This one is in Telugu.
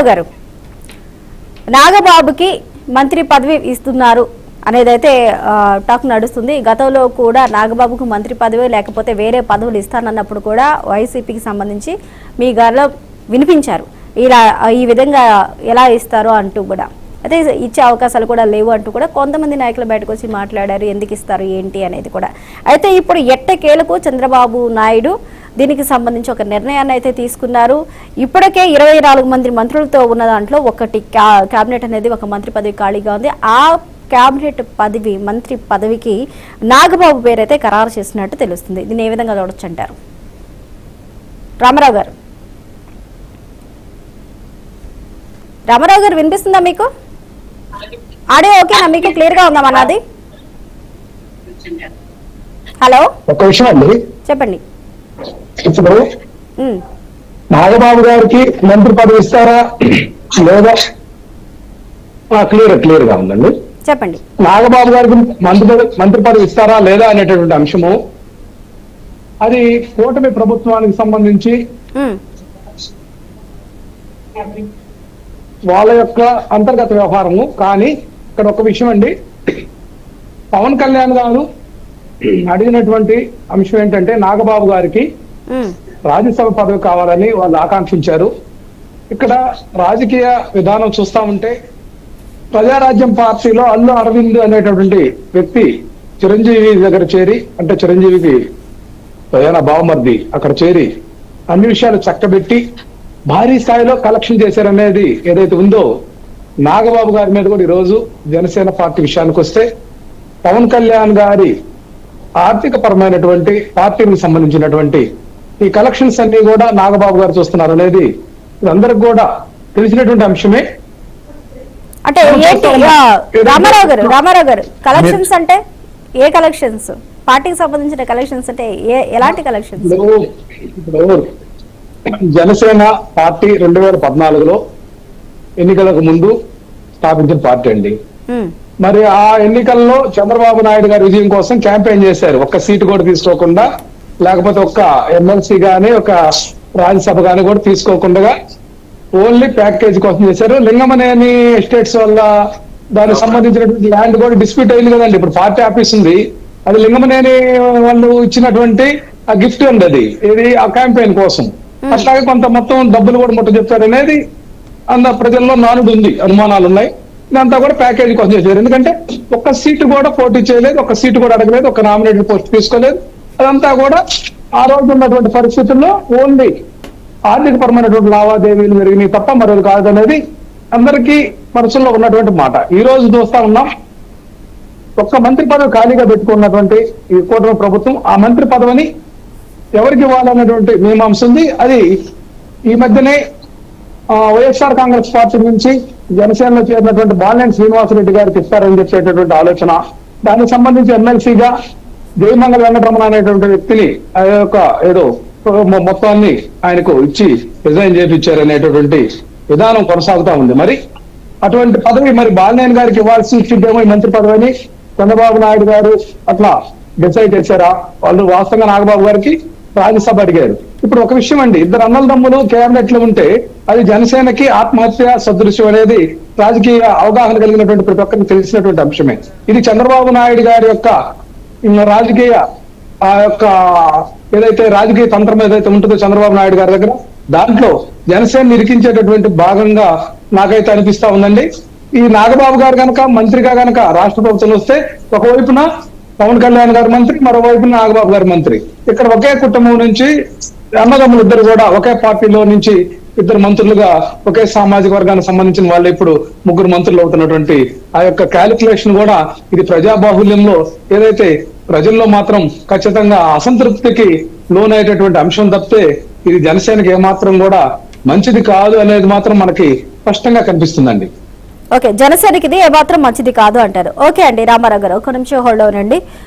గారు నాగబాబుకి మంత్రి పదవి ఇస్తున్నారు అనేదైతే టాక్ నడుస్తుంది. గతంలో కూడా నాగబాబుకు మంత్రి పదవి లేకపోతే వేరే పదవులు ఇస్తానన్నప్పుడు కూడా వైసీపీకి సంబంధించి మీ గారిలో వినిపించారు, ఇలా ఈ విధంగా ఎలా ఇస్తారో అంటూ కూడా. అయితే ఇచ్చే అవకాశాలు కూడా లేవు అంటూ కూడా కొంతమంది నాయకులు బయటకు వచ్చి మాట్లాడారు, ఎందుకు ఇస్తారు ఏంటి అనేది కూడా. అయితే ఇప్పుడు ఎట్టకేలకు చంద్రబాబు నాయుడు దీనికి సంబంధించి ఒక నిర్ణయాన్ని అయితే తీసుకున్నారు. ఇప్పటికే 24 మంది మంత్రులతో ఉన్న దాంట్లో ఒకటి కేబినెట్ అనేది ఒక మంత్రి పదవి ఖాళీగా ఉంది. ఆ కేబినెట్ పదవి మంత్రి పదవికి నాగబాబు పేరైతే ఖరారు చేసినట్టు తెలుస్తుంది. దీన్ని ఏ విధంగా చూడొచ్చు అంటారు? రామారావు గారు, రామారావు గారు వినిపిస్తుందా మీకు? ఆడియో ఓకేనా మీకు? క్లియర్ గా ఉందా మనది? హలో, ఒక విషయం అండి, చెప్పండి. ఇప్పుడు నాగబాబు గారికి మంత్రి పదవి ఇస్తారా లేదా? క్లియర్ గా ఉందండి, చెప్పండి. నాగబాబు గారికి మంత్రి పదవి ఇస్తారా లేదా అనేటటువంటి అంశము అది కూటమి ప్రభుత్వానికి సంబంధించి వాళ్ళ యొక్క అంతర్గత వ్యవహారము. కానీ ఇక్కడ ఒక విషయం అండి, పవన్ కళ్యాణ్ గారు అడిగినటువంటి అంశం ఏంటంటే నాగబాబు గారికి రాజ్యసభ పదవి కావాలని వాళ్ళు ఆకాంక్షించారు. ఇక్కడ రాజకీయ విధానం చూస్తా ఉంటే ప్రజారాజ్యం పార్టీలో అల్లు అరవింద్ అనేటటువంటి వ్యక్తి చిరంజీవి దగ్గర చేరి, అంటే చిరంజీవికి ప్రధాన బావమర్ది, అక్కడ చేరి అన్ని విషయాలు చక్కబెట్టి భారీ స్థాయిలో కలెక్షన్ చేశారనేది ఏదైతే ఉందో, నాగబాబు గారి మీద కూడా ఈరోజు జనసేన పార్టీ విషయానికి వస్తే పవన్ కళ్యాణ్ గారి ఆర్థిక పరమైనటువంటి పార్టీకి సంబంధించినటువంటి ఈ కలెక్షన్స్ అన్ని కూడా నాగబాబు గారు చూస్తున్నారు అనేది అందరికి కూడా తెలిసినటువంటి అంశమే. అంటే రామారావు గారు కలెక్షన్స్ అంటే ఏ కలెక్షన్స్? పార్టీకి సంబంధించిన కలెక్షన్స్ అంటే ఎలాంటి కలెక్షన్స్? ఇప్పుడు జనసేన పార్టీ 2014లో ఎన్నికలకు ముందు స్థాపించిన పార్టీ అండి. మరి ఆ ఎన్నికల్లో చంద్రబాబు నాయుడు గారి విజయం కోసం క్యాంపెయిన్ చేశారు. ఒక్క సీటు కూడా తీసుకోకుండా, లేకపోతే ఒక్క ఎమ్మెల్సీ గానీ ఒక రాజ్యసభ గానీ కూడా తీసుకోకుండా ఓన్లీ ప్యాకేజ్ కోసం చేశారు. లింగమనేని ఎస్టేట్స్ వల్ల దానికి సంబంధించినటువంటి ల్యాండ్ కూడా డిస్ప్యూట్ అయింది కదండి. ఇప్పుడు పార్టీ ఆఫీస్ ఉంది, అది లింగమనేని వాళ్ళు ఇచ్చినటువంటి ఆ గిఫ్ట్ ఉంది, అది ఇది ఆ క్యాంపెయిన్ కోసం. అట్లాగే కొంత మొత్తం డబ్బులు కూడా ముట్ట చెప్తారు అనేది అంత ప్రజల్లో నానుడు ఉంది, అనుమానాలు ఉన్నాయి. ఇదంతా కూడా ప్యాకేజీ కోసం చేశారు. ఎందుకంటే ఒక్క సీటు కూడా పోటీ చేయలేదు, ఒక్క సీటు కూడా అడగలేదు, ఒక నామినేటెడ్ పోస్ట్ తీసుకోలేదు. అదంతా కూడా ఆ రోజు ఉన్నటువంటి పరిస్థితుల్లో ఓన్లీ ఆర్థిక పరమైనటువంటి లావాదేవీలు జరిగినాయి తప్ప మరొకటి కాదనేది అందరికీ మనసులో ఉన్నటువంటి మాట. ఈ రోజు చూస్తా ఉన్నాం, ఒక్క మంత్రి పదవి ఖాళీగా పెట్టుకున్నటువంటి ఈ కూటమి ప్రభుత్వం ఆ మంత్రి పదవిని ఎవరికి ఇవ్వాలన్నటువంటి మీమాంస ఉంది. అది ఈ మధ్యనే వైఎస్ఆర్ కాంగ్రెస్ పార్టీ నుంచి జనసేనలో చేరినటువంటి బాలినేని శ్రీనివాసరెడ్డి గారికి ఇస్తారని చెప్పేటటువంటి ఆలోచన. దానికి సంబంధించి ఎమ్మెల్సీగా జయమంగళ వెంకటరమణ అనేటువంటి వ్యక్తిని ఆ యొక్క ఏదో మొత్తాన్ని ఆయనకు ఇచ్చి రిజైన్ చేయించారనేటటువంటి విధానం కొనసాగుతా ఉంది. మరి అటువంటి పదవి మరి బాలినేని గారికి ఇవ్వాల్సి ఇచ్చిందేమో ఈ మంత్రి పదవిని చంద్రబాబు నాయుడు గారు అట్లా డిసైడ్ చేశారా? వాళ్ళు వాస్తవంగా నాగబాబు గారికి రాజ్యసభ అడిగారు. ఇప్పుడు ఒక విషయం అండి, ఇద్దరు అన్నలదమ్ములు కేబినెట్ లో ఉంటే అది జనసేనకి ఆత్మహత్య సదృశ్యం అనేది రాజకీయ అవగాహన కలిగినటువంటి ప్రతి ఒక్కరికి తెలిసినటువంటి అంశమే. ఇది చంద్రబాబు నాయుడు గారి యొక్క రాజకీయ ఆ యొక్క ఏదైతే రాజకీయ తంత్రం ఏదైతే ఉంటుందో చంద్రబాబు నాయుడు గారి దగ్గర, దాంట్లో జనసేన నిరికించేటటువంటి భాగంగా నాకైతే అనిపిస్తా ఉందండి. ఈ నాగబాబు గారు కనుక మంత్రిగా కనుక రాష్ట్ర ప్రభుత్వం వస్తే ఒకవైపున పవన్ కళ్యాణ్ గారు మంత్రి, మరోవైపు నాగబాబు గారు మంత్రి. ఇక్కడ ఒకే కుటుంబం నుంచి అన్నదమ్ములు ఇద్దరు కూడా ఒకే పార్టీలో నుంచి ఇద్దరు మంత్రులుగా ఒకే సామాజిక వర్గానికి సంబంధించిన వాళ్ళు ఇప్పుడు ముగ్గురు మంత్రులు అవుతున్నటువంటి ఆ యొక్క క్యాలిక్యులేషన్ కూడా ఇది ప్రజాబాహుల్యంలో ఏదైతే ప్రజల్లో మాత్రం ఖచ్చితంగా అసంతృప్తికి లోనయ్యేటటువంటి అంశం తప్పితే ఇది జనసేనకి ఏమాత్రం కూడా మంచిది కాదు అనేది మాత్రం మనకి స్పష్టంగా కనిపిస్తుందండి. ఓకే, జనసేనకి ఇది ఏమాత్రం మంచిది కాదు అంటారు. ఓకే అండి రామారావు గారు, ఒక నిమిషం హోల్డ్ అవునండి.